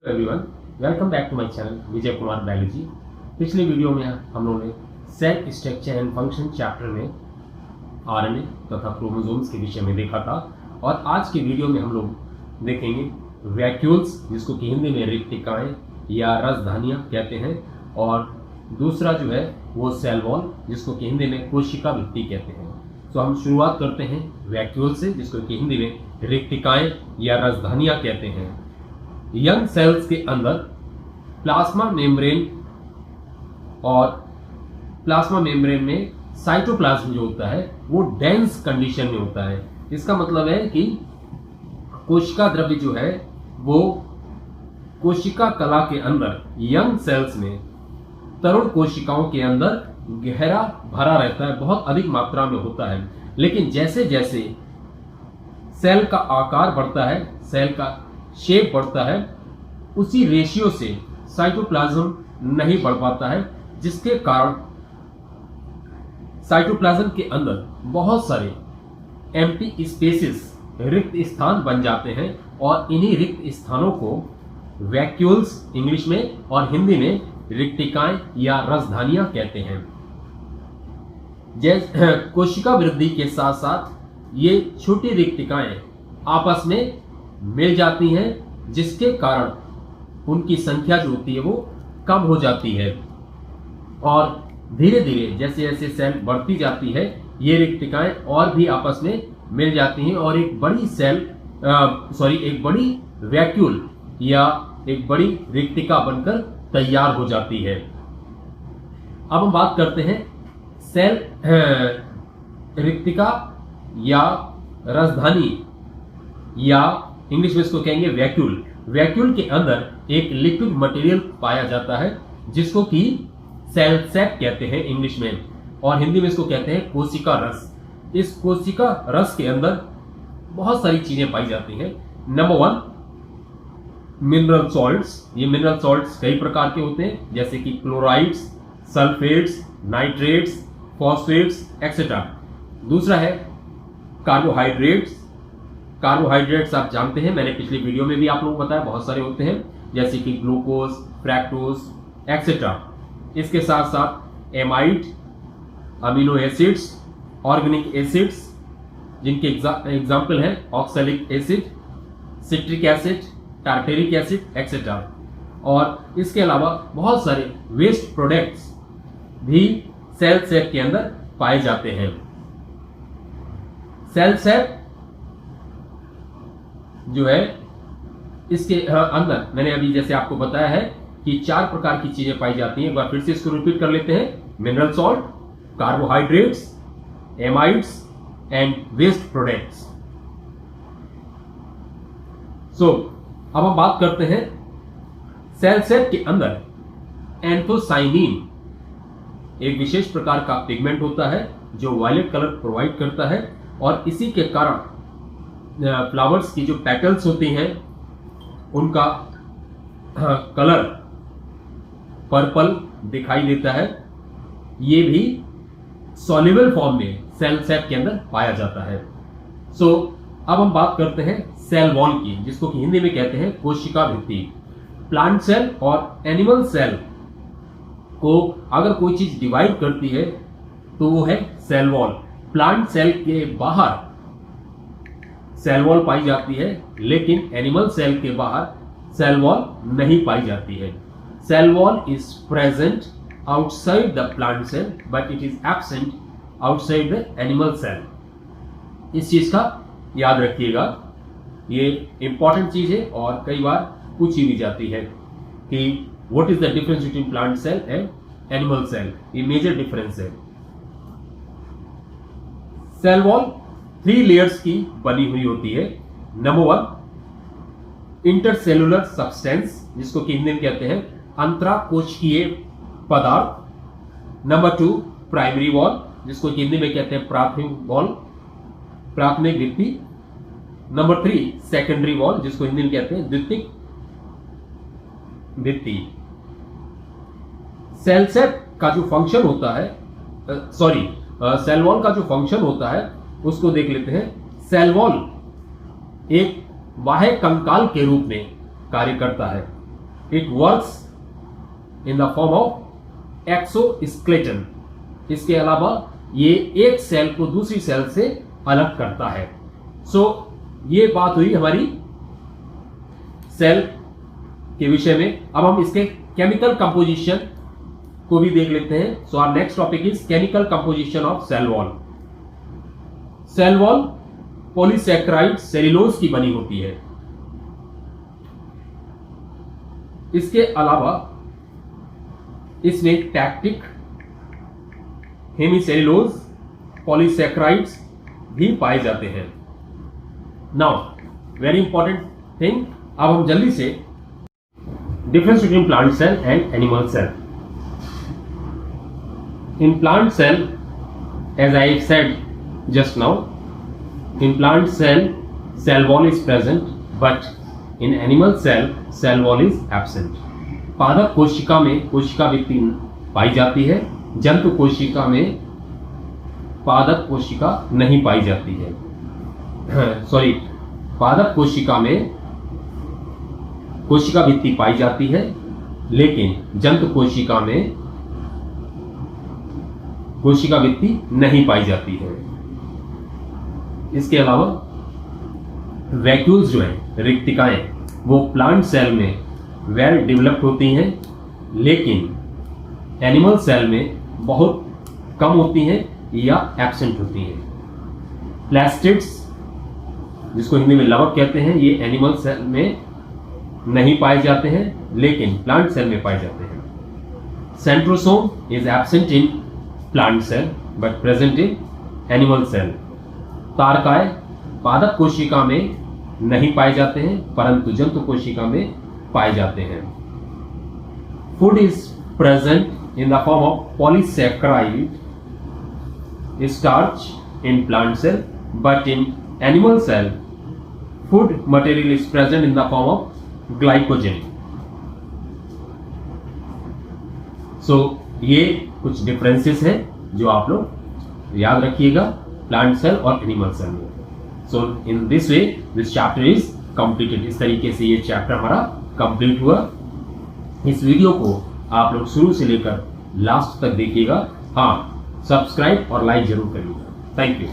Everyone, welcome back to my channel Vijay Kumar biology. पिछले video में हम लोगों ने cell structure and function chapter में आरएनए तथा क्रोमोसोम्स के विषय में देखा था और आज के वीडियो में हम लोग देखेंगे वैक्यूल्स, जिसको कि हिंदी में रिक्तिकाएं या रसधानियां कहते हैं, और दूसरा जो है वो सेल वॉल, जिसको कि हिंदी में कोशिका भित्ति कहते हैं। तो हम शुरुआत करते हैं वैक्यूल से, जिसको कि हिंदी में रिक्तिकाएं या रसधानियां कहते हैं। यंग सेल्स के अंदर प्लाज्मा मेम्ब्रेन और प्लाज्मा मेम्ब्रेन में साइटोप्लाज्म जो होता है वो डेंस कंडीशन में होता है। इसका मतलब है कि कोशिका द्रव्य जो है वो कोशिका कला के अंदर यंग सेल्स में तरुण कोशिकाओं के अंदर गहरा भरा रहता है, बहुत अधिक मात्रा में होता है। लेकिन जैसे जैसे सेल का आकार बढ़ता है, सेल का शेप बढ़ता है, उसी रेशियो से साइटोप्लाज्म नहीं बढ़ पाता है, जिसके कारण साइटोप्लाज्म के अंदर बहुत सारे एम्प्टी स्पेसेस, रिक्त स्थान बन जाते हैं और इन्हीं रिक्त स्थानों को वैक्यूल्स इंग्लिश में और हिंदी में रिक्तिकाएं या रसधानियां कहते हैं। जैसे कोशिका वृद्धि के साथ साथ ये छोटी रिक्तिकाएं आपस में मिल जाती हैं, जिसके कारण उनकी संख्या जो होती है वो कम हो जाती है और धीरे धीरे जैसे जैसे सेल बढ़ती जाती है ये रिक्तिकाएं और भी आपस में मिल जाती हैं और एक बड़ी वैक्यूल या एक बड़ी रिक्तिका बनकर तैयार हो जाती है। अब हम बात करते हैं सेल रिक्तिका या रसधानी या इंग्लिश में इसको कहेंगे वैक्यूल। वैक्यूल के अंदर एक लिक्विड मटेरियल पाया जाता है जिसको कि सेल सैक कहते हैं इंग्लिश में, और हिंदी में इसको कहते हैं कोशिका रस। इस कोशिका रस के अंदर बहुत सारी चीजें पाई जाती हैं। Number 1, mineral salts. ये मिनरल सॉल्ट्स कई प्रकार के होते हैं, जैसे कि chlorides, sulphates, nitrates, phosphates etcetera. दूसरा है कार्बोहाइड्रेट्स। कार्बोहाइड्रेट्स आप जानते हैं, मैंने पिछले वीडियो में भी आप लोगों को बताया, बहुत सारे होते हैं, जैसे कि ग्लूकोज, फ्रैक्टोज एक्सेट्रा। इसके साथ साथ amide, amino acids, organic acids, जिनके एग्जाम्पल हैं oxalic acid, citric acid, tartaric acid etcetera. और इसके अलावा बहुत सारे वेस्ट प्रोडक्ट्स भी सेल सैक के अंदर पाए जाते हैं। सेल सैक जो है इसके अंदर मैंने अभी जैसे आपको बताया है कि 4 प्रकार की चीजें पाई जाती हैं। एक बार फिर से इसको रिपीट कर लेते हैं: mineral salt, carbohydrates, amides and waste products. अब हम बात करते हैं सेल सैक के अंदर एंथोसाइनिन एक विशेष प्रकार का पिगमेंट होता है जो वायलेट कलर प्रोवाइड करता है, और इसी के कारण फ्लावर्स की जो पेटल्स होती हैं उनका कलर पर्पल दिखाई देता है। ये भी सॉल्युबल फॉर्म में सेल सैक के अंदर पाया जाता है। अब हम बात करते हैं सेल वॉल की, जिसको कि हिंदी में कहते हैं कोशिका भित्ति। प्लांट सेल और एनिमल सेल को अगर कोई चीज डिवाइड करती है तो वो है सेल वॉल। प्लांट सेल के बाहर सेल वॉल पाई जाती है, लेकिन एनिमल सेल के बाहर सेल वॉल नहीं पाई जाती है। Cell wall is present outside the plant cell but it is absent outside the animal cell. इस चीज का याद रखिएगा, ये इंपॉर्टेंट चीज है और कई बार पूछी भी जाती है कि what is the difference between plant cell and animal cell. ये मेजर डिफरेंस है। सेल वॉल 3 लेयर्स की बनी हुई होती है। नंबर 1, इंटरसेलुलर सब्सटेंस, जिसको कि हिंदी में कहते हैं अंतराकोशिकीय पदार्थ। नंबर 2, प्राइमरी वॉल, जिसको कि हिंदी में कहते हैं प्राथमिक वॉल, प्राथमिक भित्ति। नंबर 3, सेकेंडरी वॉल, जिसको हिंदी में कहते हैं द्वितीयक भित्ति। सेल सैक का जो फंक्शन होता है, सेल वॉल का जो फंक्शन होता है उसको देख लेते हैं। सेल वॉल एक बाह्य कंकाल के रूप में कार्य करता है। It works in the form of exoskeleton. इसके अलावा ये एक सेल को दूसरी सेल से अलग करता है। सो ये बात हुई हमारी सेल के विषय में। अब हम इसके केमिकल कंपोजिशन को भी देख लेते हैं। So our next topic is chemical composition of cell wall. Cell wall polysaccharide cellulose की बनी होती है। इसके अलावा इसमें टैक्टिक, हेमीसेल्यूलोज, पॉलीसैकेराइड्स भी पाए जाते हैं। नाउ वेरी इंपॉर्टेंट थिंग, अब हम जल्दी से difference between plant cell and animal cell. In plant cell, as I said just now, in plant cell wall is present, but in animal cell wall is absent. पादप कोशिका में कोशिका भित्ति पाई जाती है, जंतु कोशिका में पादप कोशिका नहीं पाई जाती है। सॉरी, पादप कोशिका में कोशिका भित्ति पाई जाती है, लेकिन जंतु कोशिका में कोशिका भित्ति नहीं पाई जाती है। इसके अलावा वैक्यूल्स जो है, रिक्तिकाएं, वो प्लांट सेल में वेल डेवलप्ड होती हैं, लेकिन एनिमल सेल में बहुत कम होती हैं या एब्सेंट होती हैं। प्लास्टिड्स, जिसको हिंदी में लवक कहते हैं, ये एनिमल सेल में नहीं पाए जाते हैं, लेकिन प्लांट सेल में पाए जाते हैं। Centrosome is absent in plant cell but present in animal cell. तारकाय पादप कोशिका में नहीं पाए जाते हैं, परंतु जंतु कोशिका में पाए जाते हैं। Food is present in the form of polysaccharide starch in plant cell, but in animal cell food material is present in the form of glycogen. So ये कुछ डिफरेंसेस हैं जो आप लोग याद रखिएगा प्लांट सेल और एनिमल सेल में। So in this way this chapter is completed. इस तरीके से ये चैप्टर हमारा कंप्लीट हुआ। इस वीडियो को आप लोग शुरू से लेकर लास्ट तक देखिएगा। हाँ, सब्सक्राइब और लाइक जरूर करिएगा। Thank you.